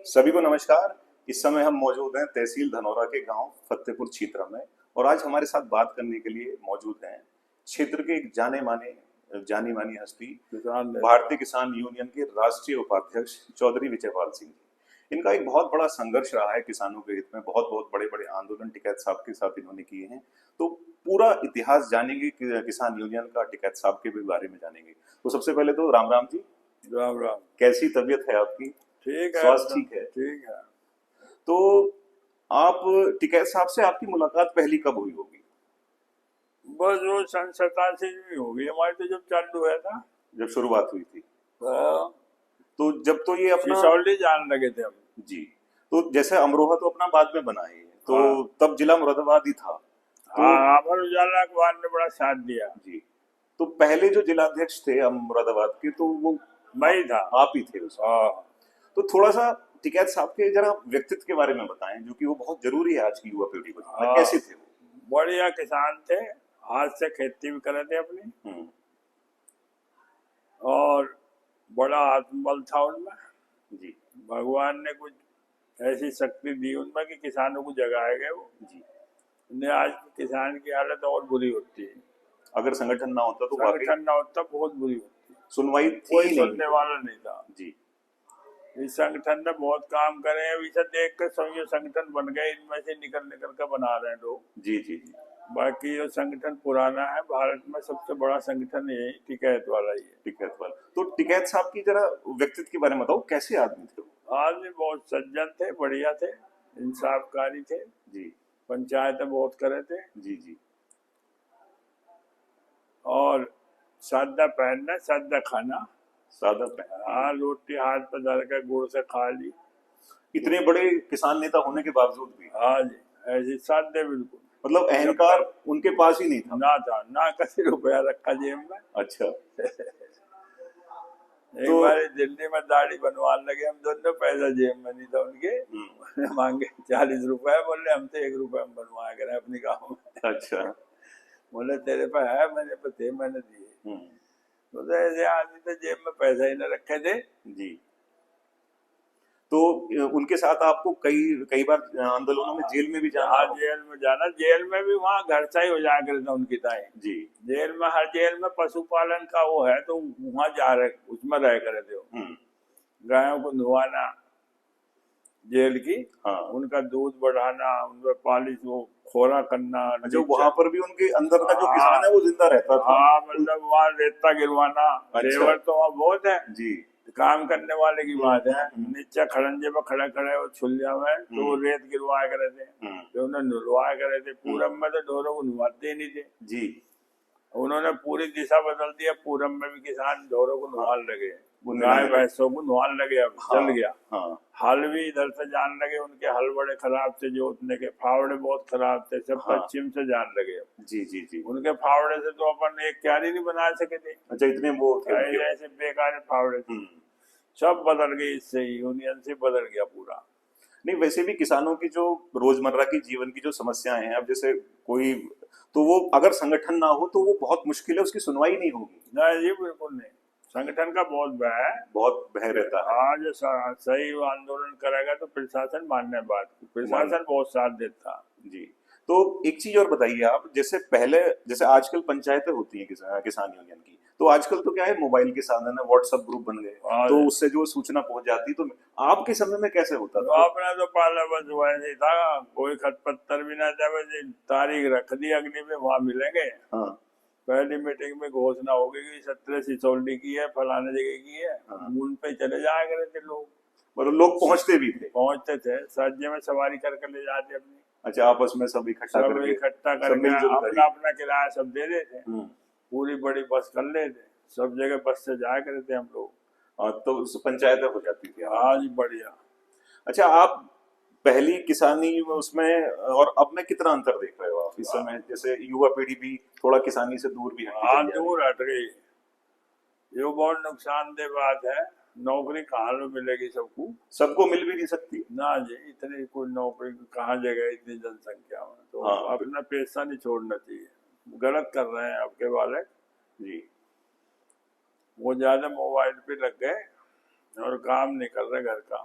सभी को नमस्कार। इस समय हम मौजूद हैं तहसील धनौरा के गांव फतेहपुर छीतरा में। और आज हमारे साथ बात करने के लिए मौजूद हैं क्षेत्र के एक जानी मानी हस्ती, भारतीय किसान यूनियन के राष्ट्रीय उपाध्यक्ष चौधरी विजयपाल सिंह जी। इनका एक बहुत बड़ा संघर्ष रहा है किसानों के हित में, बहुत बहुत बड़े बड़े आंदोलन टिकैत साहब के साथ इन्होंने किए हैं। तो पूरा इतिहास जानेंगे किसान यूनियन का, टिकैत साहब के भी बारे में जानेंगे। तो सबसे पहले तो राम राम जी। राम राम। कैसी तबीयत है आपकी? ठीक है, स्वास्थ्य ठीक है? ठीक है। तो आप टिकैत साहब से आपकी मुलाकात पहली कब हुई होगी? बस वो सन 87 में होगी हमारी, तो जब चालू हुआ था, जब शुरुआत हुई थी। हाँ, तो जब तो ये अपना सिसौली जान लगे थे हम। जी। तो जैसे अमरोहा तो अपना बाद में बना है, तो हाँ, तब जिला मुरादाबाद ही था। तो हाँ, अमर उजाला अखबार ने बड़ा साथ दिया। जी। तो पहले जो जिलाध्यक्ष थे हम मुरादाबाद के, तो वो मैं ही था। आप ही थे उसमें। हाँ, तो थोड़ा सा टिकैत साहब के जरा व्यक्तित्व के बारे में बताएं, जो कि वो बहुत जरूरी है आज की युवा पीढ़ी को जानना। हाँ, कैसे थे वो? बढ़िया किसान थे, हाथ से खेती भी करे थे अपनी, हम्म। और बड़ा आत्मबल था उनमें। जी भगवान ने कुछ ऐसी शक्ति दी उनमें कि किसानों को जगाए वो। जी। नहीं, आज की किसान की हालत और बुरी होती है। अगर संगठन ना होता तो वाकई संगठन न होता बहुत बुरी होती है। सुनवाई थी कोई ही नहीं। सुनने वाला नहीं था। जी इस संगठन ने बहुत काम करे हैं, इसे देख कर समझो संगठन बन गए, इनमें से निकल निकल कर बना रहे हैं लोग। जी जी जी। बाकी जो संगठन पुराना है, भारत में सबसे बड़ा संगठन यही टिकैत वाला ही है। टिकैत वाला। तो टिकैत साहब की जरा व्यक्तित्व के बारे में बताओ, कैसे आदमी थे वो? आदमी बहुत सज्जन थे, बढ़िया थे, इंसाफकारी थे, जी पंचायतें बहुत करे थे, जी जी। और सादा पहनना, सादा खाना। सादा पहन। हाँ, रोटी हाथ पर धर कर गुड़ से खा ली। इतने बड़े किसान नेता होने के बावजूद भी हाँ जी, ऐसी सादे बिल्कुल। मतलब अहंकार उनके पास ही नहीं था। ना था, ना कभी रुपया रखा जेब में। अच्छा। एक तो बार दिल्ली में दाढ़ी बनवाने लगे हम दोनों, पैसा जेब में नहीं था उनके। मांगे 40 रुपए, बोले हम तो 1 रुपए में बनवा कर अपने गाँव में। अच्छा। बोले तेरे पे है, मैंने पे थे, मैंने दिए। तो ऐसे आदमी तो जेब में पैसा ही न रखे थे। जी। तो उनके साथ आपको कई कई बार आंदोलनों में जेल में भी जाना हाँ, हो? जेल में जाना, जेल में भी वहाँ घर से ही हो जाया करे था उनकी ताई। जी जेल में, हर जेल में पशुपालन का वो है, तो वहाँ जा रहे, उसमें रह करे थे। गायों को धुआना जेल की, हाँ। उनका दूध बढ़ाना, उनका पालिश, वो खोरा करना। जो वहां पर भी उनके अंदर का जो किसान है वो जिंदा रहता था। हाँ, मतलब वहाँ रेता गिरवाना। अच्छा। लेबर तो वहाँ बहुत है जी। काम करने वाले की बात है। नीचे खड़ंजे पर खड़े खड़े वो छुलिया में तो वो रेत गिरवाया करे थे, जो उन्हें नुलवाया करे थे। पूरब में तो ढोरों को नुवाते ही नहीं थे जी। उन्होंने पूरी दिशा बदल दिया। पूरब में भी किसान ढोरों को नुहाल लगे, गाय बुंदेलखंड। भैंसों को नुहाल लगे। अब हाँ चल गया। हाँ। हल भी इधर से जान लगे, उनके हल बड़े खराब थे जोतने के, फावड़े बहुत खराब थे, सब हाँ। पश्चिम से जान लगे। जी जी जी। उनके फावड़े से तो अपन एक क्यारी नहीं बना सके थे, अच्छा, इतने वो थे उनके। ऐसे बेकार फावड़े थे। सब बदल गई, इससे यूनियन से बदल गया पूरा। नहीं, वैसे भी किसानों की जो रोजमर्रा की जीवन की जो समस्याएं हैं, अब जैसे कोई, तो वो अगर संगठन ना हो तो वो बहुत मुश्किल है, उसकी सुनवाई नहीं होगी। नहीं जी, बिल्कुल नहीं। संगठन का बहुत भय है, बहुत भय रहता है। आज सही आंदोलन करेगा तो प्रशासन मानने बात, प्रशासन बहुत साथ देता। जी। तो एक चीज और बताइए आप, जैसे पहले, जैसे आजकल पंचायतें होती हैं किसान यूनियन की, तो आजकल तो क्या है, मोबाइल के साधन है, व्हाट्सएप ग्रुप बन गए, तो उससे जो सूचना पहुंच जाती। तो आपके समय में कैसे होता था? आपने तो पहले बस वैसे था, कोई खत पत्तर भी ना जावे, तारीख रख दी अगली में वहां मिलेंगे। हाँ। पहली मीटिंग में घोषणा होगी कि 17 सिसौली की है, फलाने जगह की है। उन पे चले जाया करे थे लोग, मतलब लोग पहुंचते भी थे? पहुंचते थे, सज्जे में सवारी करके ले जाते अपनी। अच्छा, आपस में सब इकट्ठा करके अपना अपना किराया सब दे देते, पूरी बड़ी बस कर लेते, सब जगह बस से जाया करते थे हम लोग। हाँ, तो पंचायतें हो जाती थी। आज बढ़िया। अच्छा, आप पहली किसानी में उसमें और अब में कितना अंतर देख रहे हो आप इस समय? जैसे युवा पीढ़ी भी थोड़ा किसानी से दूर भी हटती चली जा रही है। दूर हट गई, ये बहुत नुकसानदेह बात है। नौकरी कहाँ में मिलेगी सबको? सबको मिल भी नहीं सकती ना जी, इतनी कोई नौकरी कहाँ जगह इतनी जनसंख्या में। तो अपना पेशा नहीं छोड़ना चाहिए। गलत कर रहे हैं आपके वाले जी। वो ज्यादा मोबाइल पे लग गए और काम नहीं कर रहे घर का।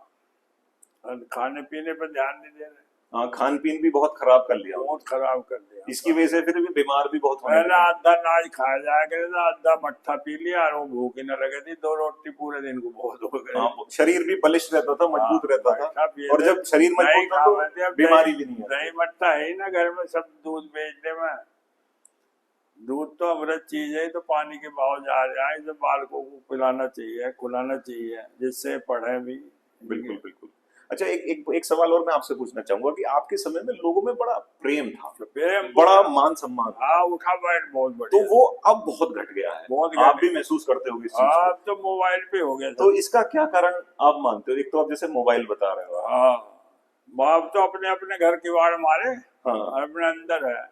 खाने पीने पर ध्यान नहीं दे रहे, हाँ, खान पीन भी बहुत खराब कर लिया, बहुत खराब कर दिया। इसकी वजह से फिर भी बीमार भी बहुत होने पहले लगे। आधा अनाज खाया जाया करे था, आधा मट्ठा पी लिया और वो भूख ही न लगे थी, 2 रोटी पूरे दिन को बहुत हो गए। हाँ, शरीर भी बलिष्ठ रहता था, मजबूत रहता था, मट्ठा पिए और थे, जब शरीर दही मजबूत था खाते थे, तो अब बीमारी भी नहीं दही आती। मट्ठा है ही ना घर में, सब दूध बेचने में। दूध तो अमृत चीज है, तो पानी के भाव जा रहा है, इसे बालकों को पिलाना चाहिए, खिलाना चाहिए, जिससे पढ़े भी। बिल्कुल बिल्कुल। अच्छा, एक सवाल और मैं आपसे पूछना चाहूंगा कि आपके समय में लोगों में बड़ा प्रेम था, प्रेम, बड़ा मान सम्मान था, हाँ, उठा बैठ बहुत तो बढ़िया, वो अब बहुत घट गया है, बहुत आप घट भी गया। महसूस करते होगे इस चीज हाँ, को। अब तो मोबाइल पे हो गया तो सब। इसका क्या कारण आप मानते हो? एक तो आप जैसे मोबाइल बता रहे हो, हाँ, बाप तो अपने अपने घर की वाड़ मारे, हाँ, अपने अंदर है।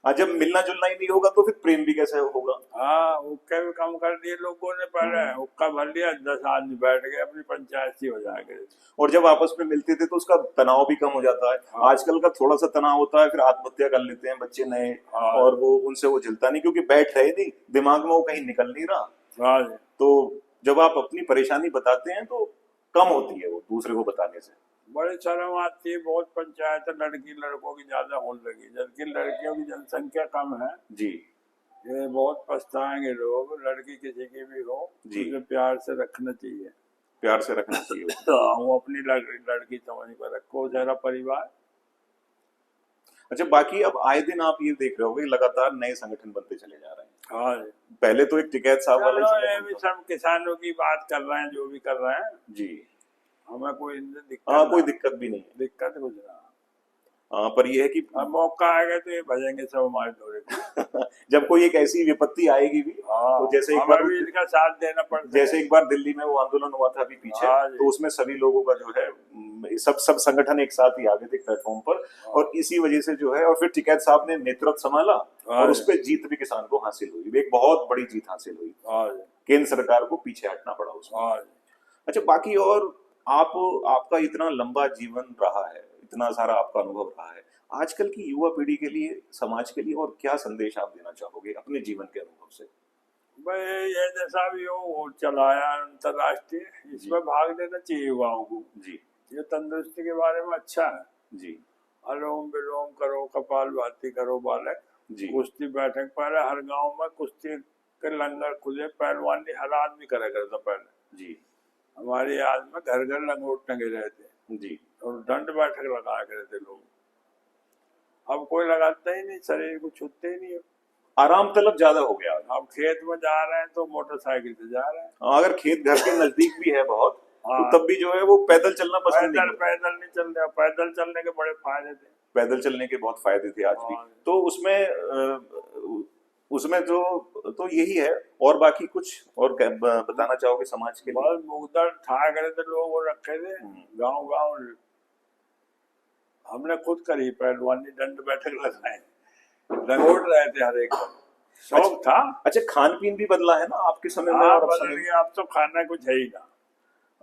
जब मिलना जुलना ही नहीं होगा तो फिर प्रेम भी कैसे होगा? हाँ, हुक्के भी कम कर दिए लोगों ने, पहले हुक्का भर लिया, 10 आदमी बैठ गए, अपनी पंचायत सी हो जाएगी। और जब आपस में मिलते थे तो उसका तनाव भी कम हो जाता है। हाँ। आजकल का थोड़ा सा तनाव होता है, फिर आत्महत्या कर लेते हैं बच्चे नए, हाँ। और वो उनसे वो झेलता नहीं, क्योंकि बैठ रहे नहीं, दिमाग में वो कहीं निकल नहीं रहा। हाँ, तो जब आप अपनी परेशानी बताते हैं तो कम होती है वो दूसरे को बताने से। बड़ी शर्म आती है, बहुत पंचायत लड़की लड़कों की ज्यादा होने लगी, जबकि लड़कियों की जनसंख्या कम है। जी, ये बहुत पछताएंगे लोग, लड़की किसी की भी हो, जी, उसे प्यार से रखना चाहिए। प्यार से रखना चाहिए। वो अपनी लड़की समझ कर रखो, जरा परिवार। अच्छा, बाकी अब आए दिन आप ये देख रहे होगे लगातार नए संगठन बनते चले जा रहे हैं। हाँ, पहले तो एक टिकैत साहब वाला ही चलो ये भी संगठन था। सब किसानों की बात कर रहे हैं, जो भी कर रहे हैं, जी, हमें कोई इनसे हाँ, कोई ना, दिक्कत भी नहीं है। दिक्कत कुछ ना। हाँ, पर ये है कि अब मौका आएगा तो ये भजेंगे सब हमारे दौरे को। जब कोई एक ऐसी विपत्ति आएगी भी, हाँ, तो जैसे एक हमें बार भी इनका साथ देना पड़ता जैसे है। एक बार दिल्ली में वो आंदोलन हुआ था अभी पीछे, हाँ जी। तो उसमें सभी लोगों का जो है सब संगठन एक साथ ही आ गए थे प्लेटफॉर्म पर, और इसी वजह से जो है, और फिर टिकैत साहब ने नेतृत्व संभाला, हाँ और जी। उस पर जीत भी किसान को हासिल हुई, एक बहुत बड़ी जीत हासिल हुई। हाँ जी। केंद्र सरकार को पीछे हटना पड़ा उसमें। हाँ जी। अच्छा, बाकी और आपका इतना लंबा जीवन रहा है, इतना सारा आपका अनुभव रहा है, आजकल की युवा पीढ़ी के लिए, समाज के लिए और क्या संदेश आप देना चाहोगे अपने जीवन के अनुभव से? भाई ये जैसा भी हो, वो चलाया अंतरराष्ट्रीय, इसमें भाग लेना चाहिए युवाओं को। जी, ये तंदुरुस्ती के बारे में अच्छा है। जी, अनुलोम विलोम करो, कपालभाति करो बालक, जी, कुश्ती बैठक, पहले हर गांव में कुश्ती के लंगर खुले, पहलवानी हर आदमी करा करता पहले। जी, हमारी याद में घर घर लंगोट टंगे रहते, जी, और दंड बैठक लगाया करते लोग। अब कोई लगाता ही नहीं, शरीर को छूते ही नहीं। आराम तलब ज्यादा हो गया। अब खेत में जा रहे हैं तो मोटरसाइकिल से जा रहे हैं। अगर खेत घर के नजदीक भी है बहुत, तो हाँ। तब भी जो है वो पैदल चलना पसंद नहीं करते। पैदल नहीं चल रहे, पैदल चलने के बड़े फायदे थे। पैदल चलने के बहुत फायदे थे आज भी। हाँ। तो उसमें जो, तो यही है। और बाकी कुछ और बताना चाहोगे समाज के लिए? बहुत मुगदर ठा करे थे लोग, वो रखे थे गांव गांव। हमने खुद करी पहलवानी, दंड बैठक लगाए, लंगोट रहे थे हर एक को। शौक था। अच्छा, खान पीन भी बदला है ना आपके समय में हाँ, और अब बदल समय में? गया, अब तो खाना कुछ है ही ना।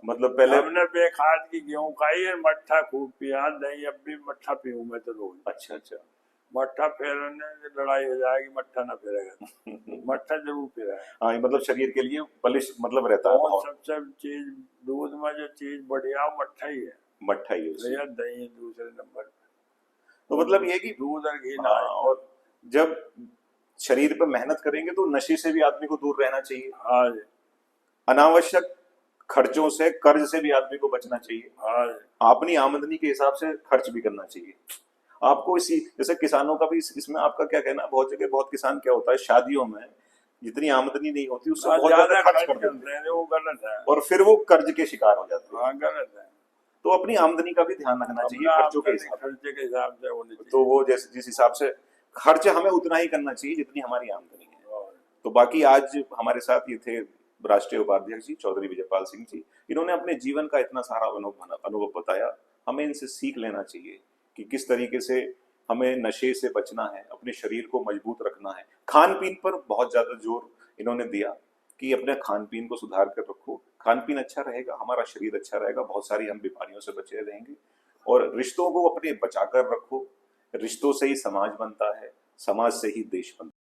मतलब पहले हमने बेखाद की गेहूं खाई है, मट्ठा खूब पिया, दही, अब भी मट्ठा पीऊं मैं तो रोज। अच्छा, अच्छा, मट्ठा फेरने से लड़ाई हो जाएगी, मट्ठा ना फेरेगा। मट्ठा जरूर फेरेगा। हाँ, ये मतलब शरीर के लिए बलिष्ठ मतलब रहता है और बहुत। सबसे चीज, दूध में जो चीज बढ़िया मट्ठा ही है। मट्ठा ही है उससे। भैया दही दूसरे नंबर पे। तो मतलब ये है कि दूध और घी ना। और जब शरीर पर मेहनत करेंगे तो नशे से भी आदमी को दूर रहना चाहिए। हाँ जी। अनावश्यक खर्चों से, कर्ज से भी आदमी को बचना चाहिए। हाँ जी। अपनी आमदनी के हिसाब से खर्च भी करना चाहिए आपको। इसी जैसे किसानों का भी इसमें आपका क्या कहना है? बहुत जगह बहुत किसान क्या होता है, शादियों में जितनी आमदनी नहीं होती उससे बहुत ज्यादा खर्च कर देते हैं, वो गलत है। और फिर वो कर्ज के शिकार हो जाते हैं। हाँ, गलत है। तो अपनी आमदनी का भी ध्यान रखना चाहिए खर्चों के हिसाब से। खर्चे के हिसाब से होनी चाहिए। तो वो जैसे जिस हिसाब से खर्च हमें उतना ही करना चाहिए जितनी हमारी आमदनी है। तो बाकी आज हमारे साथ ये थे राष्ट्रीय उपाध्यक्ष जी चौधरी विजयपाल सिंह जी। इन्होंने अपने जीवन का इतना सारा अनुभव बताया। हमें इनसे सीख लेना चाहिए कि किस तरीके से हमें नशे से बचना है, अपने शरीर को मजबूत रखना है। खान पीन पर बहुत ज्यादा जोर इन्होंने दिया कि अपने खान पीन को सुधार कर रखो। खान पीन अच्छा रहेगा, हमारा शरीर अच्छा रहेगा, बहुत सारी हम बीमारियों से बचे रहेंगे। और रिश्तों को अपने बचा कर रखो। रिश्तों से ही समाज बनता है, समाज से ही देश बनता है।